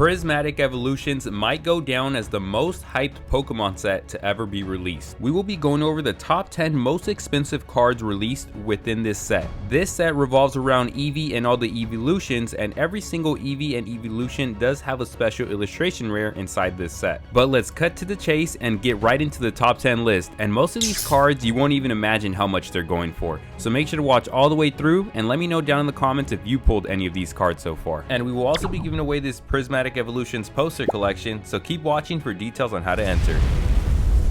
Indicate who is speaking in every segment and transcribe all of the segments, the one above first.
Speaker 1: Prismatic Evolutions might go down as the most hyped Pokemon set to ever be released. We will be going over the top 10 most expensive cards released within this set. This set revolves around Eevee and all the Eeveelutions, and every single Eevee and Eeveelution does have a special illustration rare inside this set. But let's cut to the chase and get right into the top 10 list, and most of these cards you won't even imagine how much they're going for. So make sure to watch all the way through and let me know down in the comments if you pulled any of these cards so far. And we will also be giving away this Prismatic Evolutions poster collection, so keep watching for details on how to enter.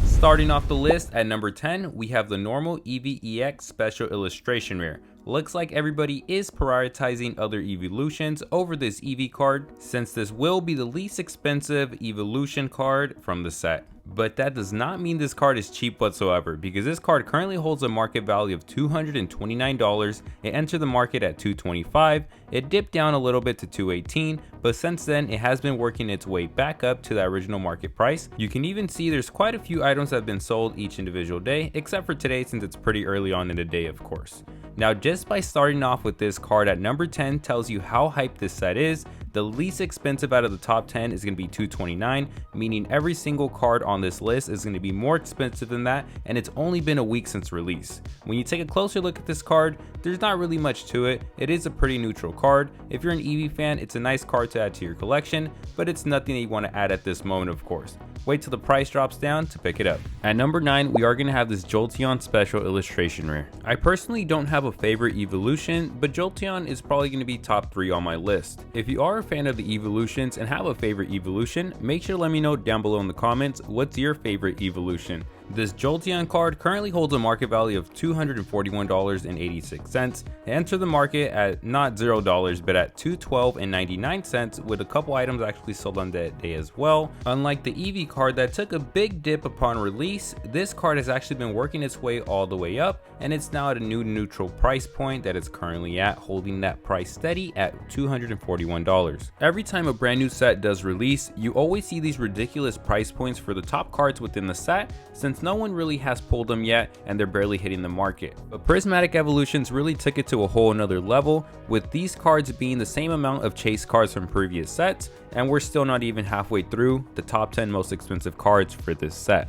Speaker 1: Starting off the list at number 10, we have the normal Eevee EX Special Illustration Rare. Looks like everybody is prioritizing other Eeveelutions over this Eevee card, since this will be the least expensive Eeveelution card from the set. But that does not mean this card is cheap whatsoever, because this card currently holds a market value of $229. It entered the market at $225. It dipped down a little bit to $218, but since then it has been working its way back up to the original market price. You can even see there's quite a few items that have been sold each individual day, except for today since it's pretty early on in the day, of course. Now, just by starting off with this card at number 10 tells you how hyped this set is. The least expensive out of the top 10 is going to be $229, meaning every single card on this list is going to be more expensive than that, and it's only been a week since release. When you take a closer look at this card, there's not really much to it. It is a pretty neutral card. If you're an Eevee fan, it's a nice card to add to your collection, but it's nothing that you want to add at this moment, of course. Wait till the price drops down to pick it up. At number 9, we are going to have this Jolteon Special Illustration Rare. I personally don't have a favorite Eeveelution, but Jolteon is probably going to be top 3 on my list. If you are a fan of the Eeveelutions and have a favorite Eeveelution, make sure to let me know down below in the comments what's your favorite Eeveelution. This Jolteon card currently holds a market value of $241.86. It entered the market at not $0, but at $212.99, with a couple items actually sold on that day as well. Unlike the Eevee card that took a big dip upon release, this card has actually been working its way all the way up, and it's now at a new neutral price point that it's currently at, holding that price steady at $241. Every time a brand new set does release, you always see these ridiculous price points for the top cards within the set, since no one really has pulled them yet and they're barely hitting the market. But Prismatic Evolutions really took it to a whole another level, with these cards being the same amount of chase cards from previous sets, and we're still not even halfway through the top 10 most expensive cards for this set.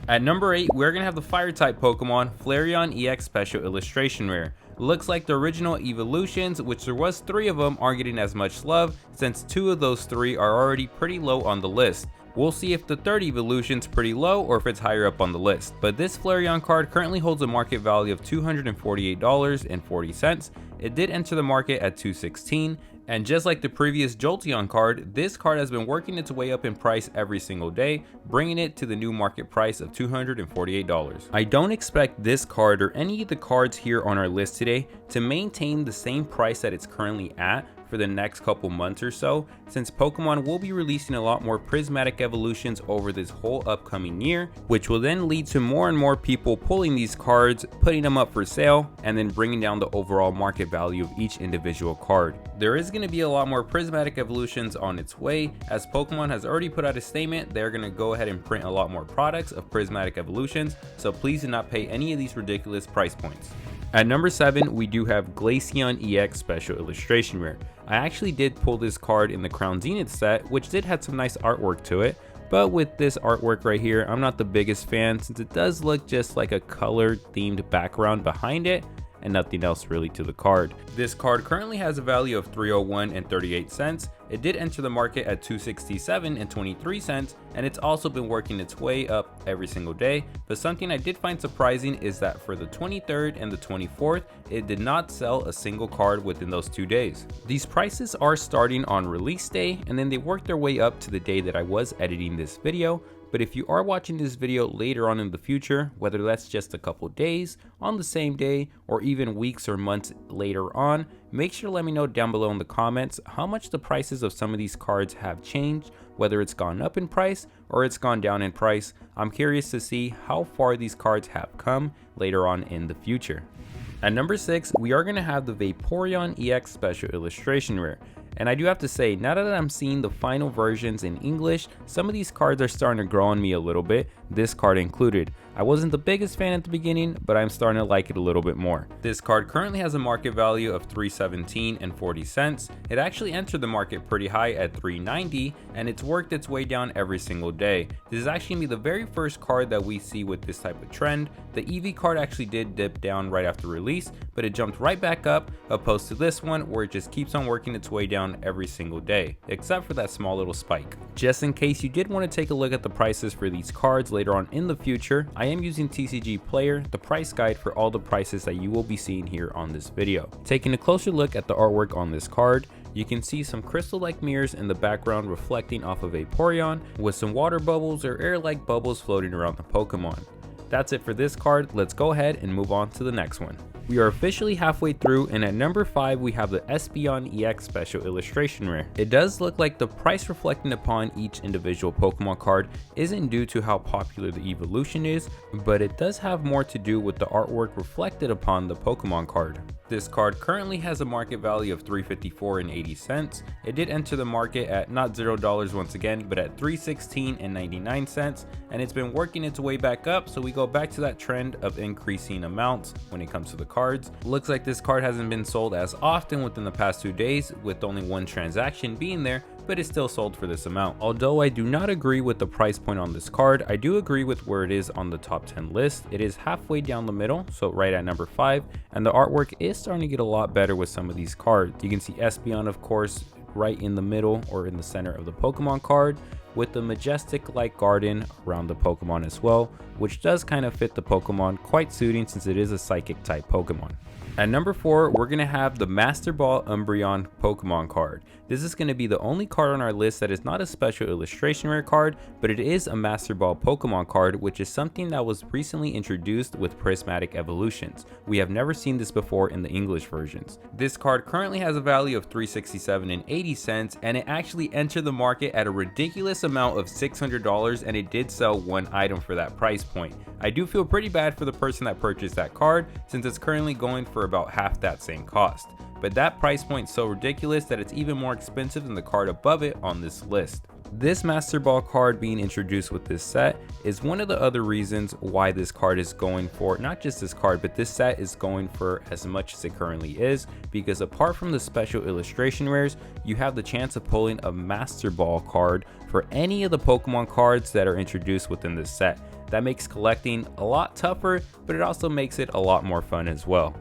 Speaker 1: At number 8, we're going to have the Fire-type Pokemon Flareon EX Special Illustration Rare. Looks like the original Eeveelutions, which there was 3 of them, aren't getting as much love, since 2 of those 3 are already pretty low on the list. We'll see if the third Eeveelution's pretty low or if it's higher up on the list. But this Flareon card currently holds a market value of $248.40. It did enter the market at $216, and just like the previous Jolteon card, this card has been working its way up in price every single day, bringing it to the new market price of $248. I don't expect this card or any of the cards here on our list today to maintain the same price that it's currently at for the next couple months or so, since Pokemon will be releasing a lot more Prismatic Evolutions over this whole upcoming year, which will then lead to more and more people pulling these cards, putting them up for sale, and then bringing down the overall market value of each individual card. There is going to be a lot more Prismatic Evolutions on its way, as Pokemon has already put out a statement they're going to go ahead and print a lot more products of Prismatic Evolutions, so please do not pay any of these ridiculous price points. At number 7, we do have Glaceon EX Special Illustration Rare. I actually did pull this card in the Crown Zenith set, which did have some nice artwork to it, but with this artwork right here, I'm not the biggest fan, since it does look just like a color themed background behind it and nothing else really to the card. This card currently has a value of $301.38. It did enter the market at $267.23, and it's also been working its way up every single day. But something I did find surprising is that for the 23rd and the 24th, it did not sell a single card within those 2 days. These prices are starting on release day, and then they work their way up to the day that I was editing this video. But if you are watching this video later on in the future, whether that's just a couple days, on the same day, or even weeks or months later on, make sure to let me know down below in the comments how much the prices of some of these cards have changed, whether it's gone up in price or it's gone down in price. I'm curious to see how far these cards have come later on in the future. At number 6, we are going to have the Vaporeon EX Special Illustration Rare. And I do have to say, now that I'm seeing the final versions in English, some of these cards are starting to grow on me a little bit. this card included. I wasn't the biggest fan at the beginning, but I'm starting to like it a little bit more. This card currently has a market value of $317.40. It actually entered the market pretty high at $390, and it's worked its way down every single day. This is actually gonna be the very first card that we see with this type of trend. The Eevee card actually did dip down right after release, but it jumped right back up, opposed to this one where it just keeps on working its way down every single day, except for that small little spike. Just in case you did want to take a look at the prices for these cards later on in the future, I am using TCG Player, the price guide for all the prices that you will be seeing here on this video. Taking a closer look at the artwork on this card, you can see some crystal-like mirrors in the background reflecting off of a Vaporeon with some water bubbles or air-like bubbles floating around the Pokemon. That's it for this card. Let's go ahead and move on to the next one. We are officially halfway through, and at number 5 we have the Espeon EX Special Illustration Rare. It does look like the price reflecting upon each individual Pokemon card isn't due to how popular the Eeveelution is, but it does have more to do with the artwork reflected upon the Pokemon card. This card currently has a market value of $354.80. It did enter the market at not $0 once again, but at $316.99, and it's been working its way back up, so we go back to that trend of increasing amounts when it comes to the cards. Looks like this card hasn't been sold as often within the past 2 days, with only one transaction being there, but it's still sold for this amount. Although I do not agree with the price point on this card, I do agree with where it is on the top 10 list. It is halfway down the middle, so right at number 5, and the artwork is starting to get a lot better with some of these cards. You can see Espeon, of course, right in the middle or in the center of the Pokemon card, with the majestic like garden around the Pokemon as well, which does kind of fit the Pokemon, quite suiting since it is a psychic type Pokemon. At number 4, we're going to have the Master Ball Umbreon Pokemon card. This is going to be the only card on our list that is not a special illustration rare card, but it is a Master Ball Pokemon card, which is something that was recently introduced with Prismatic Evolutions. We have never seen this before in the English versions. This card currently has a value of $367.80, and it actually entered the market at a ridiculous amount of $600, and it did sell one item for that price point. I do feel pretty bad for the person that purchased that card, since it's currently going for about half that same cost. But that price point is so ridiculous that it's even more expensive than the card above it on this list. This Master Ball card being introduced with this set is one of the other reasons why this card is going for, not just this card, but this set is going for as much as it currently is, because apart from the special illustration rares, you have the chance of pulling a Master Ball card for any of the Pokemon cards that are introduced within this set. That makes collecting a lot tougher, but it also makes it a lot more fun as well.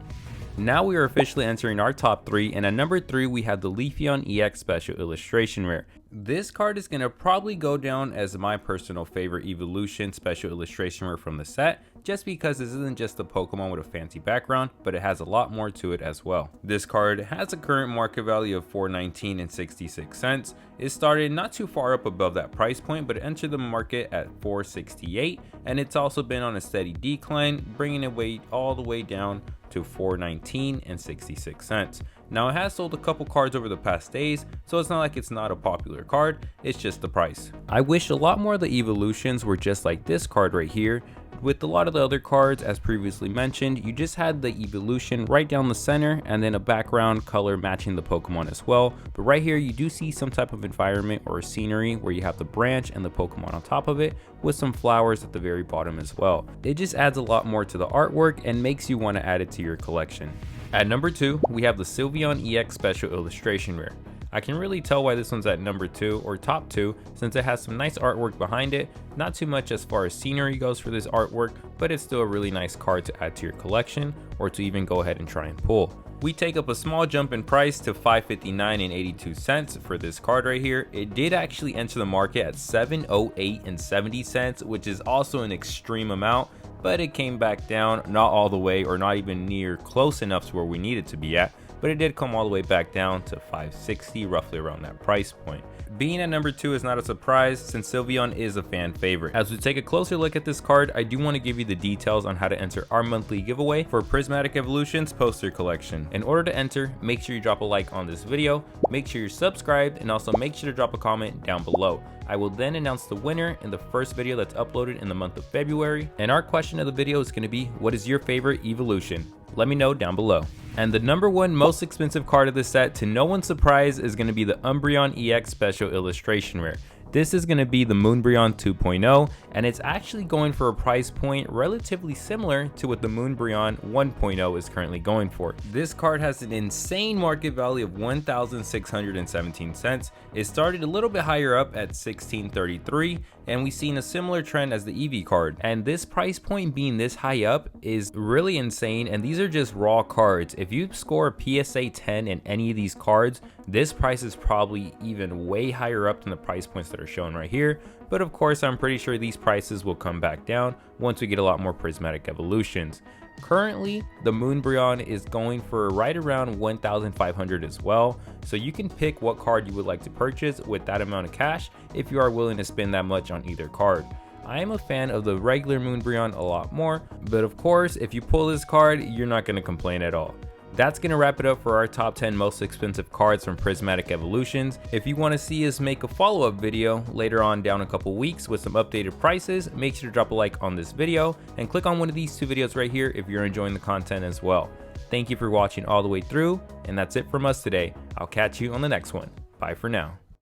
Speaker 1: Now we are officially entering our top 3, and at number 3 we have the Leafeon EX Special Illustration Rare. This card is going to probably go down as my personal favorite Eeveelution Special Illustration Rare from the set, just because this isn't just a Pokemon with a fancy background, but it has a lot more to it as well. This card has a current market value of $419.66. It started not too far up above that price point, but it entered the market at $468, and it's also been on a steady decline, bringing it all the way down to $419.66. Now it has sold a couple cards over the past days, so it's not like it's not a popular card, it's just the price. I wish a lot more of the Eeveelutions were just like this card right here. With a lot of the other cards, as previously mentioned, you just had the Eeveelution right down the center and then a background color matching the Pokemon as well. But right here you do see some type of environment or scenery where you have the branch and the Pokemon on top of it with some flowers at the very bottom as well. It just adds a lot more to the artwork and makes you want to add it to your collection. At number 2, we have the Sylveon EX Special Illustration Rare. I can really tell why this one's at number 2 or top 2, since it has some nice artwork behind it. Not too much as far as scenery goes for this artwork, but it's still a really nice card to add to your collection or to even go ahead and try and pull. We take up a small jump in price to $559.82 for this card right here. It did actually enter the market at $708.70, which is also an extreme amount, but it came back down, not all the way or not even near close enough to where we needed to be at, but it did come all the way back down to $560, roughly around that price point. Being at number 2 is not a surprise, since Sylveon is a fan favorite. As we take a closer look at this card, I do want to give you the details on how to enter our monthly giveaway for Prismatic Evolutions poster collection. In order to enter, make sure you drop a like on this video, make sure you're subscribed, and also make sure to drop a comment down below. I will then announce the winner in the first video that's uploaded in the month of February. And our question of the video is going to be, what is your favorite Eeveelution? Let me know down below. And the number 1 most expensive card of the set, to no one's surprise, is going to be the Umbreon EX Special Illustration Rare. This is going to be the Moonbryon 2.0, and it's actually going for a price point relatively similar to what the Moonbryon 1.0 is currently going for. This card has an insane market value of 1,617 cents. It started a little bit higher up at 1633, and we've seen a similar trend as the Eevee card. And this price point being this high up is really insane, and these are just raw cards. If you score a PSA 10 in any of these cards, this price is probably even way higher up than the price points that are shown right here. But of course, I'm pretty sure these prices will come back down once we get a lot more Prismatic Evolutions. Currently, the Moonbryon is going for right around 1,500 as well, so you can pick what card you would like to purchase with that amount of cash if you are willing to spend that much on either card. I am a fan of the regular Moonbryon a lot more, but of course, if you pull this card, you're not going to complain at all. That's going to wrap it up for our top 10 most expensive cards from Prismatic Evolutions. If you want to see us make a follow-up video later on down a couple weeks with some updated prices, make sure to drop a like on this video and click on one of these two videos right here if you're enjoying the content as well. Thank you for watching all the way through, and that's it from us today. I'll catch you on the next one. Bye for now.